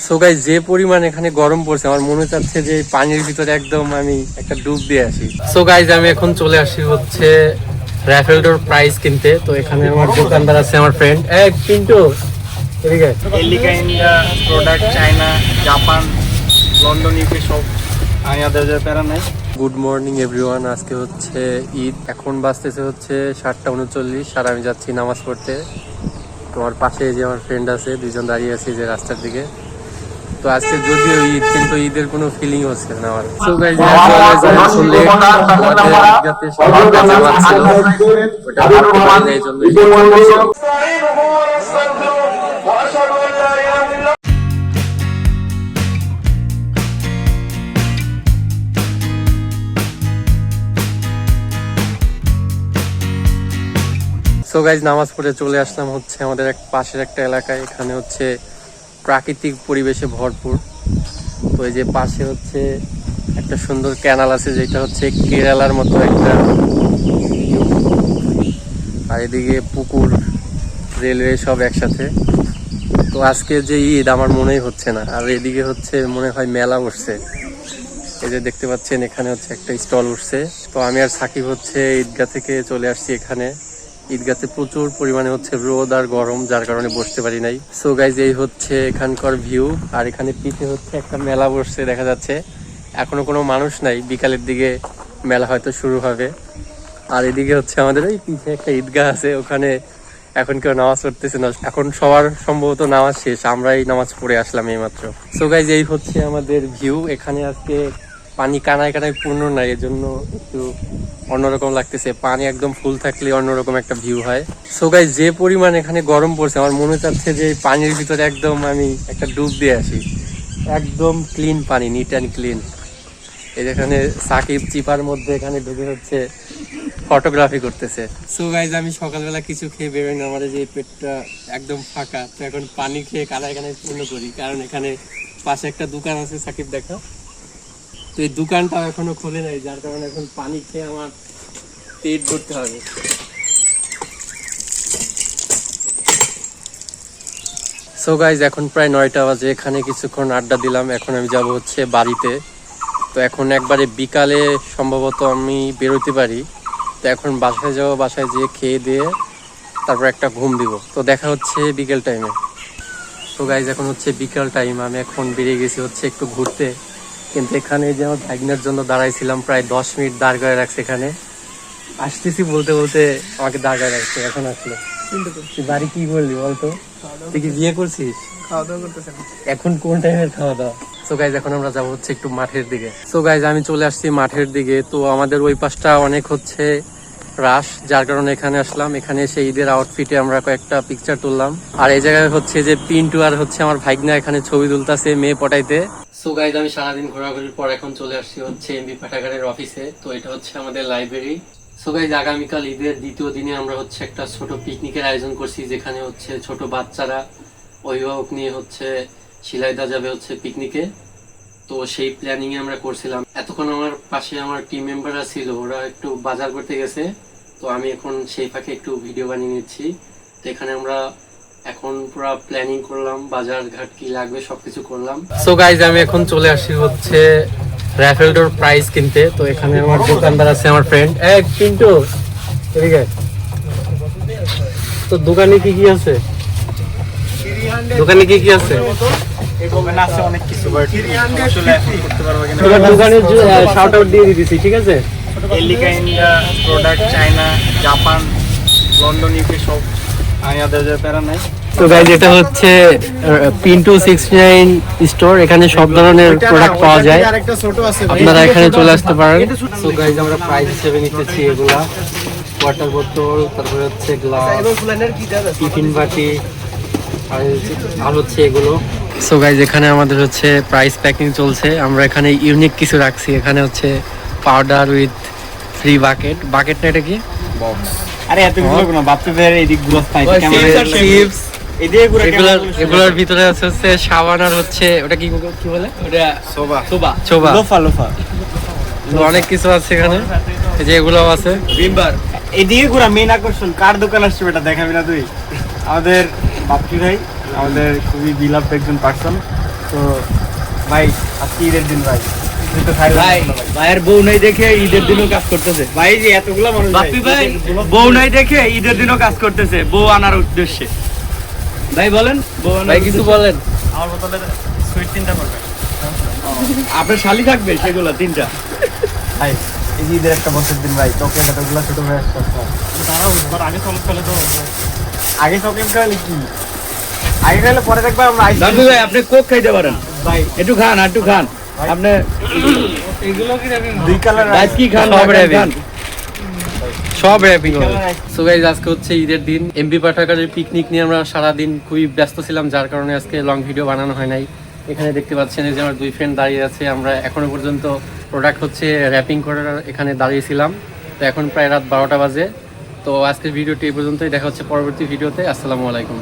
So guys, যে পরিমাণ এখানে গরম পড়ছে আমার মনে চাচ্ছে যে পানির ভিতরে একদম আমি একটা ডুব দিয়ে আসি। সো গাইস, আমি এখন চলে আসি হচ্ছে র্যাফেলডোর প্রাইস কিনতে। তো এখানে আমার দোকানদার আছে, আমার ফ্রেন্ড পিন্টু, এদিকে। এলিকা India product, China, Japan, London, UK সব আমাদের যে প্যারা নাই। Good morning everyone. আজকে হচ্ছে ঈদ, এখন বাজতেছে হচ্ছে 7:39 আর আমি যাচ্ছি নামাজ পড়তে। তোমার পাশে যে আমার ফ্রেন্ড আছে, দুইজন দাঁড়িয়ে আছে যে রাস্তার দিকে। তো আজকে যদিও ঈদ, কিন্তু ঈদের কোনো ফিলিং হচ্ছে না আমার। সো গাইস, নামাজ পড়ে চলে আসলাম হচ্ছে আমাদের এক পাশের একটা এলাকায়। এখানে হচ্ছে প্রাকৃতিক পরিবেশে ভরপুর। তো এই যে পাশে হচ্ছে একটা সুন্দর ক্যানাল আছে, যেটা হচ্ছে কেরালার মতো একটা, আর এদিকে পুকুর, রেলওয়ে সব একসাথে। তো আজকে যে ঈদ আমার মনেই হচ্ছে না। আর এদিকে হচ্ছে মনে হয় মেলা বসছে। এই যে দেখতে পাচ্ছেন এখানে হচ্ছে একটা স্টল উঠছে। তো আমি আর সাকিব হচ্ছে ঈদগাহ থেকে চলে আসছি এখানে। ঈদগাতে প্রচুর পরিমাণে হচ্ছে রোদ আর গরম, যার কারণে বসতে পারি নাই। সো গাইজ, এই হচ্ছে এখানকার ভিউ। আর এখানে পিঠে হচ্ছে একটা মেলা বসছে দেখা যাচ্ছে। এখনো কোনো মানুষ নাই, বিকালের দিকে মেলা হয়তো শুরু হবে। আর এদিকে হচ্ছে আমাদের ওই পিঠে একটা ঈদগাহ আছে, ওখানে এখন কেউ নামাজ পড়তেছে না। এখন সবার সম্ভবত নামাজ শেষ, আমরাই নামাজ পড়ে আসলাম এইমাত্র। সো গাইজ, এই হচ্ছে আমাদের ভিউ। এখানে আজকে পানি কানায় কানায় পূর্ণ নাই, এর জন্য একটু অন্যরকম লাগতেছে। পানি একদম ফুল থাকলে অন্যরকম একটা ভিউ হয়। সো গাইস, যে পরিমাণ এখানে গরম পড়ছে আমার মনে চাচ্ছে যে পানির ভিতরে একদম আমি একটা ডুব দিয়ে আসি। একদম ক্লিন পানি, নিট অ্যান্ড ক্লিন। এই যেখানে সাকিব চিপার মধ্যে এখানে ঢুকে হচ্ছে ফটোগ্রাফি করতেছে। সো গাইস, আমি সকালবেলা কিছু খেয়ে বেরোই না, আমার যে পেটটা একদম ফাঁকা। তো এখন পানি খেয়ে কানায় কানায় পূর্ণ করি, কারণ এখানে পাশে একটা দোকান আছে, সাকিব দেখা। তো এই দোকানটাও এখনো খোলে নাই, যার কারণে এখন পানি খেয়ে আমার পেট ভরতে হবে। সো গাইজ, এখন প্রায় 9টা বাজে। এখানে কিছুক্ষণ আড্ডা দিলাম, এখন আমি যাব হচ্ছে বাড়িতে। তো এখন একবারে বিকালে সম্ভবত আমি বেরোতে পারি। তো এখন বাসায় যাবো, বাসায় যেয়ে খেয়ে দিয়ে তারপর একটা ঘুম দিব। তো দেখা হচ্ছে বিকেল টাইমে। তো গাইজ, এখন হচ্ছে বিকেল টাইম, আমি এখন বেরিয়ে গেছি হচ্ছে একটু ঘুরতে। কিন্তু এখানে যে আমার ভাগনার জন্য দাঁড়াইছিলাম, প্রায় 10 মিনিট দাঁড় করে রাখছে এখানে। আসতেছি বলতে বলতে আমাকে দাঁড় করে রাখছে, এখন আসলো। তুই বাড়ি কি করলি বলতো? তুই কি বিয়ে করছিস? খাওয়া দাওয়া করতেছেন এখন কোন টাইমের খাওয়া দাওয়া? সো গাইজ, এখন আমরা যাবো হচ্ছে একটু মাঠের দিকে। সো গাইজ, আমি চলে আসছি মাঠের দিকে। তো আমাদের ওই পাশটা অনেক হচ্ছে রাশ, যার কারণে এখানে আসলাম। এখানে এসে ঈদের আউটফিটে আমরা কয়েকটা পিকচার তুললাম। আর এই জায়গায় হচ্ছে যে পিন্টু আর হচ্ছে আমার ভাগনা এখানে ছবি তুলতেছে মেয়ে পটাইতে। সো গাইজ, আমি সারাদিন ঘোরাঘুরির পর এখন চলে আসছি হচ্ছে এমবি পাঠাগারের অফিসে। তো এটা হচ্ছে আমাদের লাইব্রেরি। সো গাইজ, আগামীকাল ঈদের দ্বিতীয় দিনে আমরা হচ্ছে একটা ছোট পিকনিকের আয়োজন করছি, যেখানে হচ্ছে ছোট বাচ্চারা অভিভাবক নিয়ে হচ্ছে শিলাইদা যাবে হচ্ছে পিকনিকে। তো সেই প্ল্যানিং এ আমরা করছিলাম। এতক্ষণ আমার পাশে আমার টিম মেম্বাররা ছিল, ওরা একটু বাজার করতে গেছে। তো আমি এখন সেই ফাঁকে একটু ভিডিও বানিয়ে নিচ্ছি। তো এখানে আমরা এখন পুরো প্ল্যানিং করলাম, বাজার ঘাট কি লাগবে সবকিছু করলাম। সো গাইজ, আমি এখন চলে আসি হচ্ছে র্যাফেলডোর প্রাইস কিনতে। তো এখানে আমার দোকানদার আছে, আমার ফ্রেন্ড পিন্টু, এদিকে। তো দোকানে কি কি আছে? দোকানে কি কি আছে? অনেক কিছু করতে পারবো কিনা। তোমার দোকানের শাউট আউট দিয়ে দিতেছি, ঠিক আছে? এলিকা India product, China, Japan, London, UK সব আমাদের যে প্যারা নাই। তো গাইজ, এটা হচ্ছে পিন্টু 69 স্টোর। এখানে সব ধরনের প্রোডাক্ট পাওয়া যায়, আপনারা এখানে চলে আসতে পারেন। সো গাইজ, আমরা প্রাইস হিসেবে নিতেছি এগুলা ওয়াটার বোতল, তারপরে হচ্ছে গ্লাস, টিফিন বাটি, আর হচ্ছে এগুলো। সো গাইজ, এখানে আমাদের হচ্ছে প্রাইস প্যাকিং চলছে। আমরা এখানে ইউনিক কিছু রাখছি। এখানে হচ্ছে powder with free bucket. Bucket না, এটা কি বক্স? আরে এত কিছু লাগবে না, বাচ্চাদের এদিক গুলো পাই চিপস। এগুলোর ভিতরে আছে হচ্ছে সাবান, আর হচ্ছে ওটা কি কি বলে, ওটা সোবা ছোবা, লোফা অনেক কিছু আছে এখানে। এই যে এগুলো আছে ভিমবার। এদিকে পুরো মেইন আকর্ষণ। কার দোকান আসছে বেটা, দেখাবি না তুই? আমাদের বাপ্পি ভাই, আমাদের খুবই বিলাভড একজন পার্সন। তো ভাই আজকে ঈদের দিন ভাই ভাইয়ের বউ নাই দেখে ঈদের দিনও কাজ করতেছে। ভাই যে এতগুলো মানুষ বাপ্পি ভাই বউ নাই দেখে ঈদের দিনও কাজ করতেছে বউ আনার উদ্দেশ্যে। ভাই বলেন, বউ আনার ভাই কিছু বলেন। আমার বোতলে সুইট 3টা করবে। আপনার শালি থাকবে সেগুলা 3টা। ভাই এই যে ঈদের একটা বছর দিন ভাই চকলেট এতগুলো ছোট ভাই আসছে। তারাও আগে চকলেট খেলে তো আগে চকলেট খাওয়ালে কি আগে খাইলে পরে দেখবে আমরা আইস বাপ্পি ভাই আপনি কোক খাইতে পারেন, ভাই একটু খান একটু খান। আপনি এগুলো কি দুই কালার ভাই কি খান সব খান, র্যাপিং। খান। সব র্যাপিং হবে। সো গাইজ আজকে হচ্ছে ঈদের দিন, এমবি পাঠাগারের পিকনিক নিয়ে আমরা সারাদিন খুবই ব্যস্ত ছিলাম, যার কারণে আজকে লং ভিডিও বানানো হয় নাই। এখানে দেখতে পাচ্ছেন এই যে আমার 2 ফ্রেন্ড দাঁড়িয়ে আছে, আমরা এখনো পর্যন্ত প্রোডাক্ট হচ্ছে র্যাপিং করার এখানে দাঁড়িয়েছিলাম। তো এখন প্রায় রাত 12টা বাজে। তো আজকের ভিডিওটি এই পর্যন্তই, দেখা হচ্ছে পরবর্তী ভিডিওতে। আসসালামু আলাইকুম।